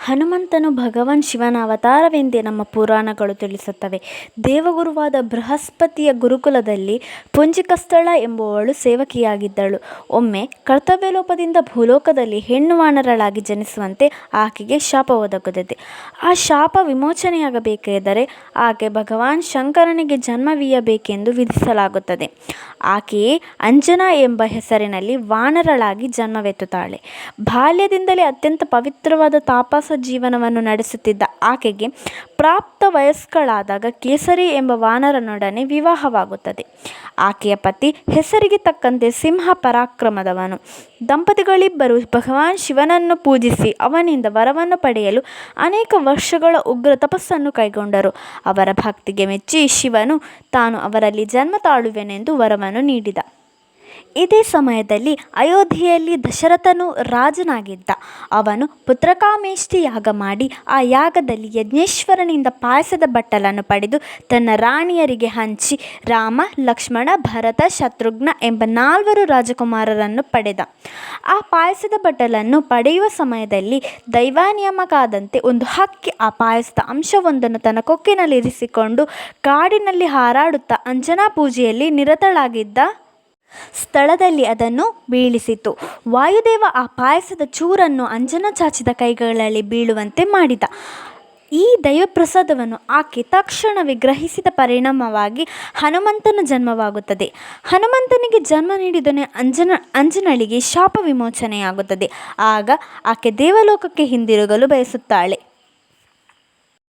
ಹನುಮಂತನು ಭಗವಾನ್ ಶಿವನ ಅವತಾರವೆಂದೇ ನಮ್ಮ ಪುರಾಣಗಳು ತಿಳಿಸುತ್ತವೆ. ದೇವಗುರುವಾದ ಬೃಹಸ್ಪತಿಯ ಗುರುಕುಲದಲ್ಲಿ ಪುಂಜಿಕಸ್ಥಳ ಎಂಬುವಳು ಸೇವಕಿಯಾಗಿದ್ದಳು. ಒಮ್ಮೆ ಕರ್ತವ್ಯಲೋಪದಿಂದ ಭೂಲೋಕದಲ್ಲಿ ಹೆಣ್ಣು ವಾನರಳಾಗಿ ಜನಿಸುವಂತೆ ಆಕೆಗೆ ಶಾಪ ಒದಗುತ್ತದೆ. ಆ ಶಾಪ ವಿಮೋಚನೆಯಾಗಬೇಕಾದರೆ ಆಕೆ ಭಗವಾನ್ ಶಂಕರನಿಗೆ ಜನ್ಮವೀಯಬೇಕೆಂದು ವಿಧಿಸಲಾಗುತ್ತದೆ. ಆಕೆಯೇ ಅಂಜನಾ ಎಂಬ ಹೆಸರಿನಲ್ಲಿ ವಾನರಳಾಗಿ ಜನ್ಮವೆತ್ತುತ್ತಾಳೆ. ಬಾಲ್ಯದಿಂದಲೇ ಅತ್ಯಂತ ಪವಿತ್ರವಾದ ತಾಪಸ ಜೀವನವನ್ನು ನಡೆಸುತ್ತಿದ್ದ ಆಕೆಗೆ ಪ್ರಾಪ್ತ ವಯಸ್ಕಳಾದಾಗ ಕೇಸರಿ ಎಂಬ ವಾನರನೊಡನೆ ವಿವಾಹವಾಗುತ್ತದೆ. ಆಕೆಯ ಪತಿ ಹೆಸರಿಗೆ ತಕ್ಕಂತೆ ಸಿಂಹ ಪರಾಕ್ರಮದವನು. ದಂಪತಿಗಳಿಬ್ಬರು ಭಗವಾನ್ ಶಿವನನ್ನು ಪೂಜಿಸಿ ಅವನಿಂದ ವರವನ್ನು ಪಡೆಯಲು ಅನೇಕ ವರ್ಷಗಳ ಉಗ್ರ ತಪಸ್ಸನ್ನು ಕೈಗೊಂಡರು. ಅವರ ಭಕ್ತಿಗೆ ಮೆಚ್ಚಿ ಶಿವನು ತಾನು ಅವರಲ್ಲಿ ಜನ್ಮ ತಾಳುವೆನೆಂದು ವರವನ್ನು ನೀಡಿದ. ಇದೇ ಸಮಯದಲ್ಲಿ ಅಯೋಧ್ಯೆಯಲ್ಲಿ ದಶರಥನು ರಾಜನಾಗಿದ್ದ. ಅವನು ಪುತ್ರಕಾಮೇಷ್ಟಿ ಯಾಗ ಮಾಡಿ ಆ ಯಾಗದಲ್ಲಿ ಯಜ್ಞೇಶ್ವರನಿಂದ ಪಾಯಸದ ಬಟ್ಟಲನ್ನು ಪಡೆದು ತನ್ನ ರಾಣಿಯರಿಗೆ ಹಂಚಿ ರಾಮ, ಲಕ್ಷ್ಮಣ, ಭರತ, ಶತ್ರುಘ್ನ ಎಂಬ 4 ರಾಜಕುಮಾರರನ್ನು ಪಡೆದ. ಆ ಪಾಯಸದ ಬಟ್ಟಲನ್ನು ಪಡೆಯುವ ಸಮಯದಲ್ಲಿ ದೈವಾನಿಯಮಕ್ಕಾದಂತೆ ಒಂದು ಹಕ್ಕಿ ಆ ಪಾಯಸದ ಅಂಶವೊಂದನ್ನು ತನ್ನ ಕೊಕ್ಕಿನಲ್ಲಿರಿಸಿಕೊಂಡು ಕಾಡಿನಲ್ಲಿ ಹಾರಾಡುತ್ತಾ ಅಂಜನಾ ಪೂಜೆಯಲ್ಲಿ ನಿರತಳಾಗಿದ್ದ ಸ್ಥಳದಲ್ಲಿ ಅದನ್ನು ಬೀಳಿಸಿತು. ವಾಯುದೇವ ಆ ಪಾಯಸದ ಚೂರನ್ನು ಅಂಜನಾ ಚಾಚಿದ ಕೈಗಳಲ್ಲಿ ಬೀಳುವಂತೆ ಮಾಡಿದ. ಈ ದೈವಪ್ರಸಾದವನ್ನು ಆಕೆ ತಕ್ಷಣವೇ ಗ್ರಹಿಸಿದ ಪರಿಣಾಮವಾಗಿ ಹನುಮಂತನ ಜನ್ಮವಾಗುತ್ತದೆ. ಹನುಮಂತನಿಗೆ ಜನ್ಮ ನೀಡಿದೊಡನೆ ಅಂಜನಳಿಗೆ ಶಾಪ ವಿಮೋಚನೆಯಾಗುತ್ತದೆ. ಆಗ ಆಕೆ ದೇವಲೋಕಕ್ಕೆ ಹಿಂದಿರುಗಲು ಬಯಸುತ್ತಾಳೆ.